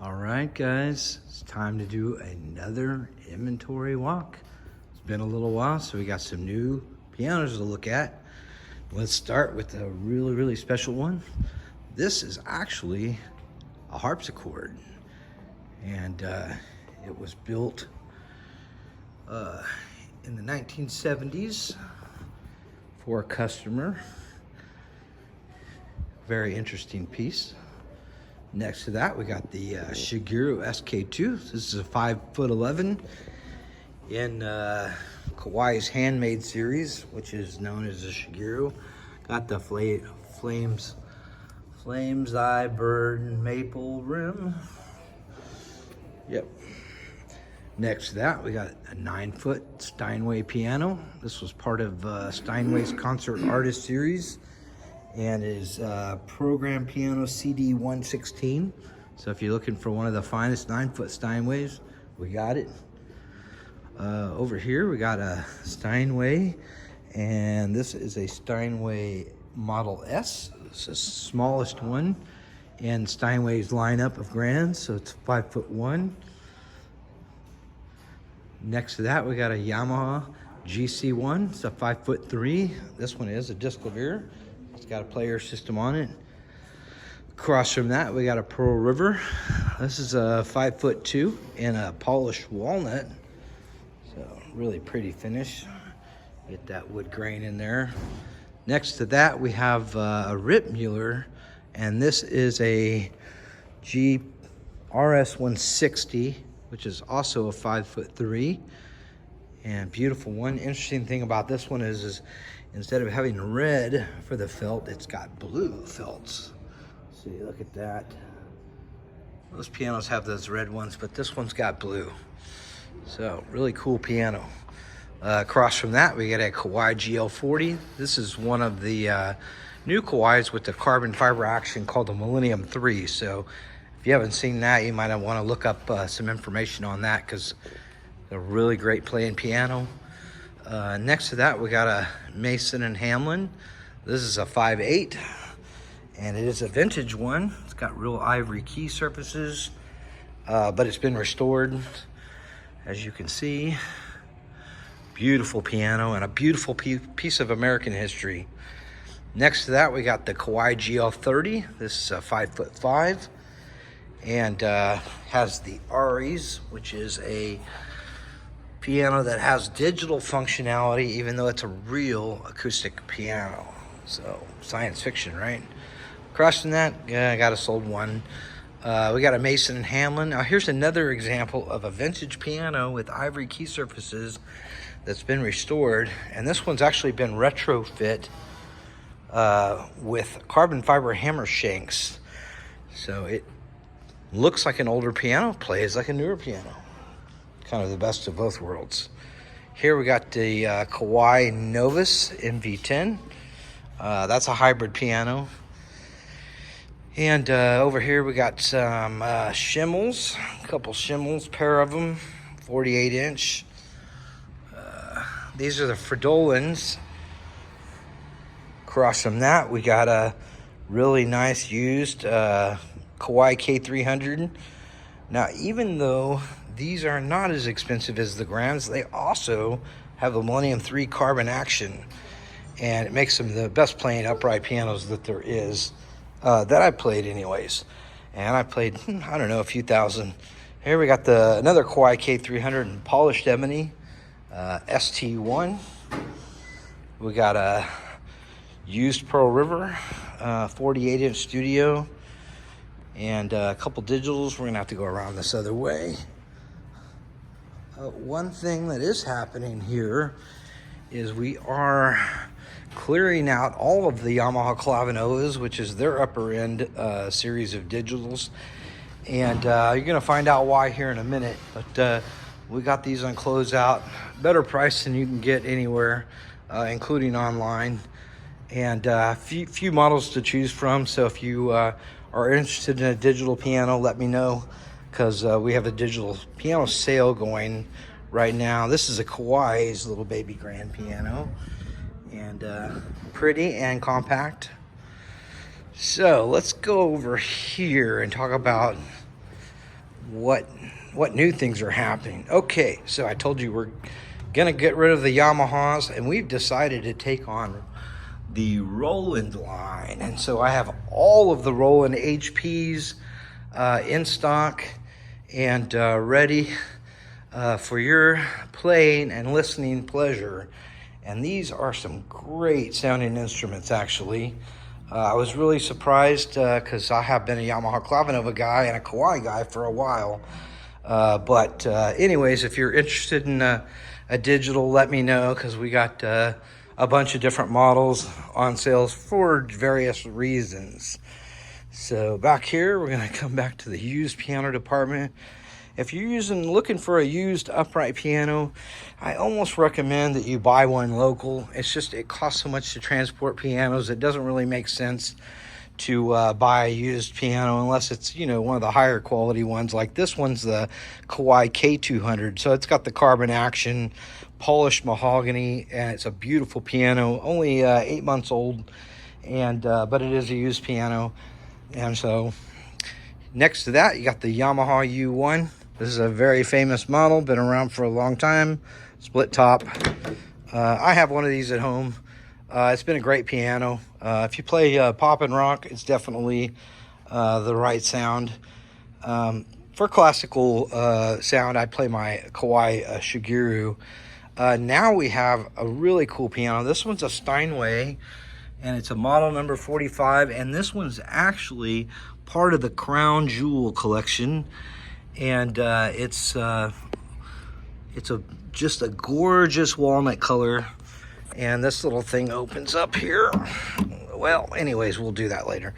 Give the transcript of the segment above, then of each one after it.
All right, guys, it's time to do another inventory walk. It's been a little while, so we got some new pianos to look at. Let's start with a really special one. This is actually a harpsichord, and it was built in the 1970s for a customer. Very interesting piece. Next to that, we got the Shigeru SK2. This is a 5'11" in Kawai's handmade series, which is known as the Shigeru. Got the Flames Eye Bird Maple rim. Yep. Next to that, we got a 9-foot Steinway piano. This was part of Steinway's Concert Artist series, and is program piano CD 116. So if you're looking for one of the finest 9-foot Steinways, we got it. Over here we got a Steinway, and this is a Steinway Model S. It's the smallest one in Steinway's lineup of grands, so it's 5'1". Next to that we got a Yamaha GC1. It's a 5'3". This one is a disc clavier. It's got a player system on it. Across from that, we got a Pearl River. This is a 5'2" in a polished walnut. So really pretty finish. Get that wood grain in there. Next to that, we have a Rittmuller, and this is a RS 160, which is also a 5'3", and beautiful one. Interesting thing about this one is instead of having red for the felt, it's got blue felts. See, look at that. Most pianos have those red ones, but this one's got blue. So really cool piano. Across from that, we got a Kawai GL40. This is one of the new Kawais with the carbon fiber action called the Millennium 3. So if you haven't seen that, you might want to look up some information on that, because it's a really great playing piano. Next to that, we got a Mason and Hamlin. This is a 5'8", and it is a vintage one. It's got real ivory key surfaces, but it's been restored, as you can see. Beautiful piano and a beautiful piece of American history. Next to that, we got the Kawai GL30. This is a 5'5", and has the Aries, which is a piano that has digital functionality, even though it's a real acoustic piano. So science fiction, right? Across from that, I got a sold one. We got a Mason and Hamlin. Now here's another example of a vintage piano with ivory key surfaces that's been restored, and this one's actually been retrofit with carbon fiber hammer shanks. So it looks like an older piano, plays like a newer piano. Kind of the best of both worlds. Here we got the Kawai Novus MV10. That's a hybrid piano. And over here we got some shimmels, a couple shimmels, pair of them, 48-inch. These are the Fridolins. Across from that, we got a really nice used Kawai K300. Now, even though these are not as expensive as the grands, they also have a Millennium 3 carbon action, and it makes them the best playing upright pianos that there is, that I played anyways. And I played, I don't know, a few thousand. Here we got another Kawai K300 in polished ebony, ST1. We got a used Pearl River, 48-inch studio, and a couple digitals. We're gonna have to go around this other way. One thing that is happening here is we are clearing out all of the Yamaha Clavinovas, which is their upper end series of digitals, and you're gonna find out why here in a minute. But we got these on closeout, better price than you can get anywhere, including online, and few models to choose from. So if you are interested in a digital piano, let me know, because we have a digital piano sale going right now. This is a Kawai's little baby grand piano, and pretty and compact. So let's go over here and talk about what new things are happening. Okay, so I told you we're gonna get rid of the Yamahas, and we've decided to take on the Roland line. And so I have all of the Roland HPs in stock and ready for your playing and listening pleasure. And these are some great sounding instruments, actually. I was really surprised because I have been a Yamaha Clavinova guy and a Kawai guy for a while. But anyways, if you're interested in a digital, let me know, because we got a bunch of different models on sales for various reasons. So back here, we're going to come back to the used piano department. If you're looking for a used upright piano, I almost recommend that you buy one local. It's just, it costs so much to transport pianos. It doesn't really make sense to buy a used piano unless it's, you know, one of the higher quality ones. Like this one's the Kawai K200. So it's got the carbon action, polished mahogany, and it's a beautiful piano. Only 8 months old, and but it is a used piano. And so next to that, you got the Yamaha U1. This is a very famous model, been around for a long time, split top. I have one of these at home. It's been a great piano. If you play pop and rock, it's definitely the right sound. For classical sound, I play my Kawai Shigeru. Now we have a really cool piano. This one's a Steinway, and it's a model number 45, and this one's actually part of the Crown Jewel collection. And it's just a gorgeous walnut color, and this little thing opens up here. Well, anyways, we'll do that later,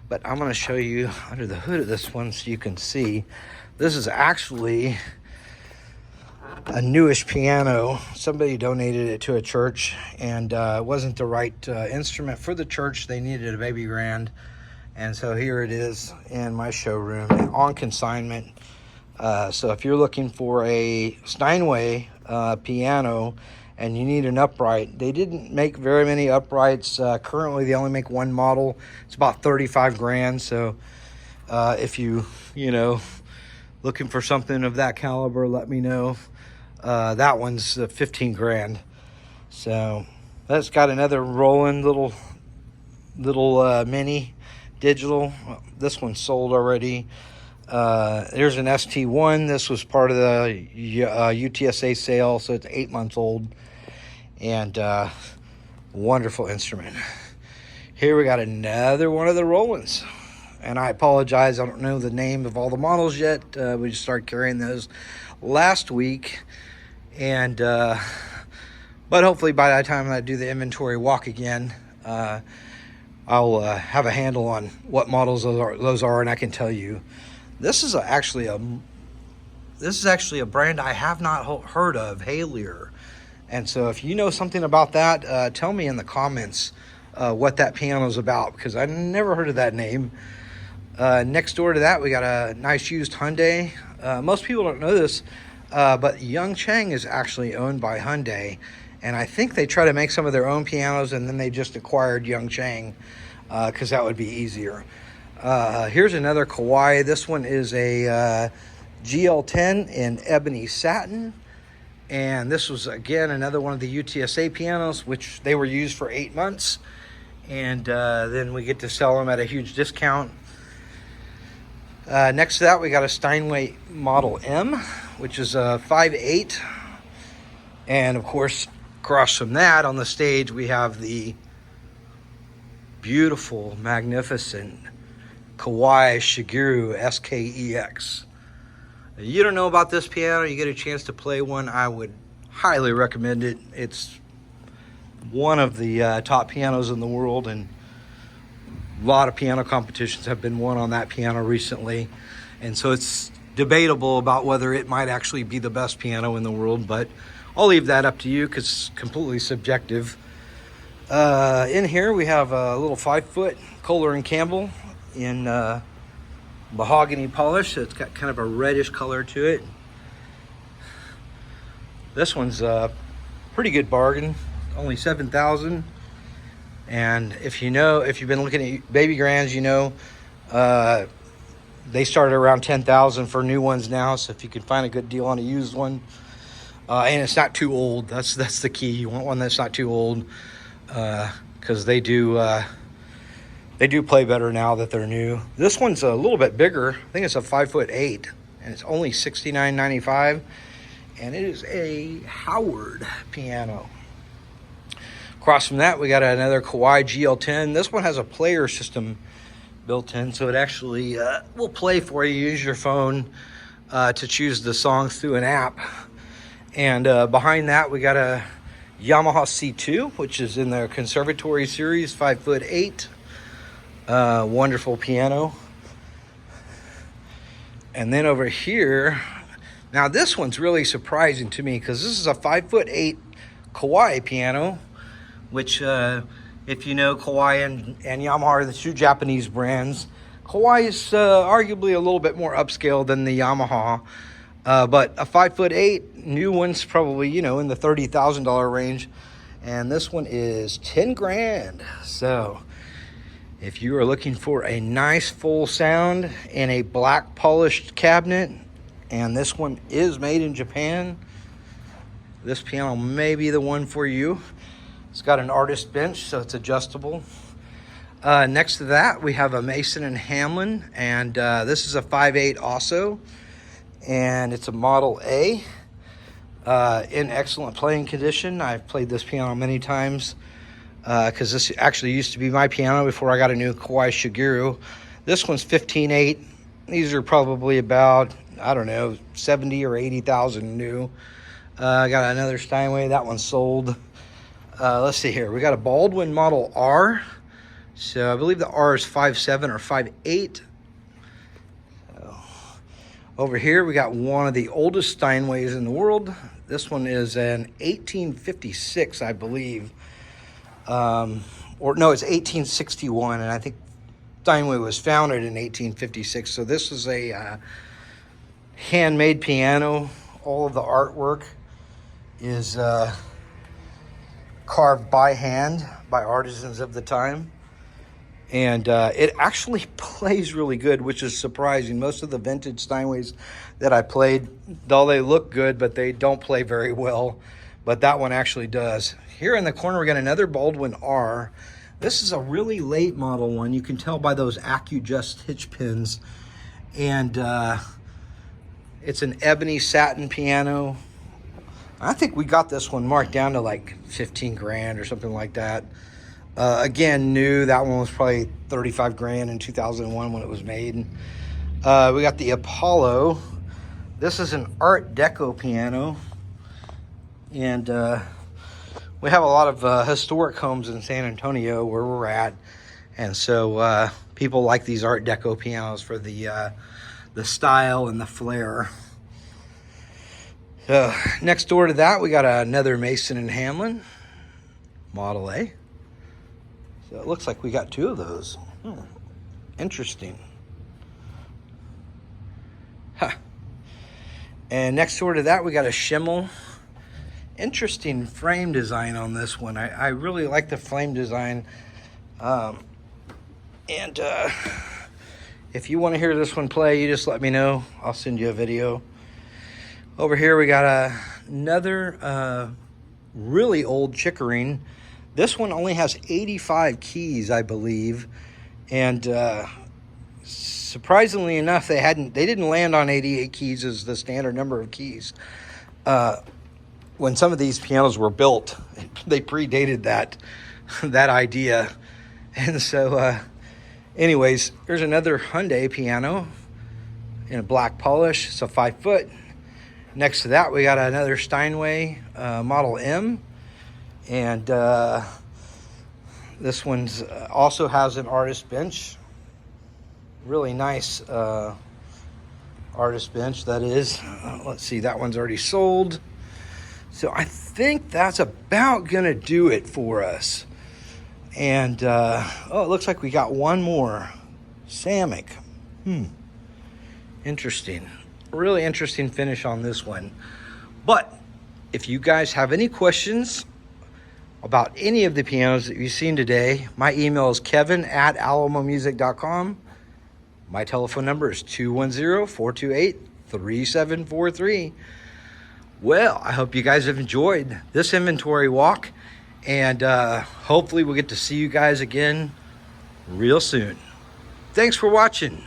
but I'm going to show you under the hood of this one so you can see. This is actually a newish piano. Somebody donated it to a church, and it wasn't the right instrument for the church. They needed a baby grand, and so here it is in my showroom on consignment. So if you're looking for a Steinway piano and you need an upright, they didn't make very many uprights. Currently, they only make one model. It's about 35 grand. So if you looking for something of that caliber, let me know. That one's 15 grand. So that's got another Roland little mini digital. This one's sold already. There's an ST1. This was part of the UTSA sale, so it's 8 months old, and wonderful instrument. Here we got another one of the Rolands, and I apologize, I don't know the name of all the models yet. We just started carrying those last week, and but hopefully by that time I do the inventory walk again, I'll have a handle on what models those are, and I can tell you. This is actually a brand I have not heard of, Halier. And so if you know something about that, tell me in the comments what that piano is about, because I never heard of that name. Next door to that, we got a nice used Hyundai. Most people don't know this, but Yongcheng is actually owned by Hyundai. And I think they try to make some of their own pianos, and then they just acquired Yongcheng because that would be easier. Here's another Kawai. This one is a GL10 in ebony satin, and this was again another one of the UTSA pianos, which they were used for 8 months, and then we get to sell them at a huge discount. Next to that, we got a Steinway Model M, which is a 5.8, and of course across from that on the stage we have the beautiful, magnificent Kawai Shigeru SKEX. You don't know about this piano, you get a chance to play one, I would highly recommend it. It's one of the top pianos in the world, and a lot of piano competitions have been won on that piano recently, and so it's debatable about whether it might actually be the best piano in the world, but I'll leave that up to you because it's completely subjective. In here we have a little 5-foot Kohler and Campbell in mahogany polish. So it's got kind of a reddish color to it. This one's a pretty good bargain, only $7,000. And if you've been looking at baby grands, They start around 10,000 for new ones now. So if you can find a good deal on a used one, and it's not too old. That's the key. You want one that's not too old, because they do play better now that they're new. This one's a little bit bigger. I think it's a 5'8", and it's only $69.95, and it is a Howard piano. Across from that, we got another Kawai GL10. This one has a player system built in, so it actually will play for you. Use your phone to choose the songs through an app. And behind that, we got a Yamaha C2, which is in the Conservatory series, 5'8". Wonderful piano. And then over here, now this one's really surprising to me because this is a 5'8" Kawai piano, which if you know, Kawai and Yamaha are the two Japanese brands. Kawai is arguably a little bit more upscale than the Yamaha. But a 5'8", new one's probably, in the $30,000 range. And this one is 10 grand. So if you are looking for a nice full sound in a black polished cabinet, and this one is made in Japan, this piano may be the one for you. It's got an artist bench, so it's adjustable. Next to that, we have a Mason and Hamlin, and this is a 5'8" also. And it's a Model A, in excellent playing condition. I've played this piano many times because this actually used to be my piano before I got a new Kawai Shigeru. This one's 15.8. These are probably about, I don't know, 70 or 80,000 new. I got another Steinway. That one's sold. Let's see here. We got a Baldwin Model R. So I believe the R is 5'7" or 5'8". Over here, we got one of the oldest Steinways in the world. This one is an 1856, I believe. Or no, it's 1861, and I think Steinway was founded in 1856. So this is a handmade piano. All of the artwork is carved by hand by artisans of the time. And it actually plays really good, which is surprising. Most of the vintage Steinways that I played, though they look good, but they don't play very well. But that one actually does. Here in the corner, we got another Baldwin R. This is a really late model one. You can tell by those AccuJust hitch pins. And it's an ebony satin piano. I think we got this one marked down to like 15 grand or something like that. Again, new. That one was probably 35 grand in 2001 when it was made. We got the Apollo. This is an Art Deco piano. And we have a lot of historic homes in San Antonio where we're at. And so people like these Art Deco pianos for the style and the flair. So next door to that, we got another Mason and Hamlin Model A. So it looks like we got two of those. Interesting. Huh. And next door to that, we got a Schimmel. Interesting frame design on this one. I really like the frame design. If you want to hear this one play, you just let me know. I'll send you a video. Over here, we got another really old Chickering. This one only has 85 keys, I believe, and surprisingly enough, they didn't land on 88 keys as the standard number of keys. When some of these pianos were built, they predated that idea, and so, anyways, here's another Hyundai piano in a black polish. It's a 5 foot. Next to that, we got another Steinway Model M. And this one's also has an artist bench. Really nice artist bench, that is. Let's see, that one's already sold. So I think that's about going to do it for us. And, it looks like we got one more. Samick. Interesting. Really interesting finish on this one. But if you guys have any questions about any of the pianos that you've seen today, my email is kevin@alamomusic.com. My telephone number is 210-428-3743. Well, I hope you guys have enjoyed this inventory walk, and hopefully we'll get to see you guys again real soon. Thanks for watching.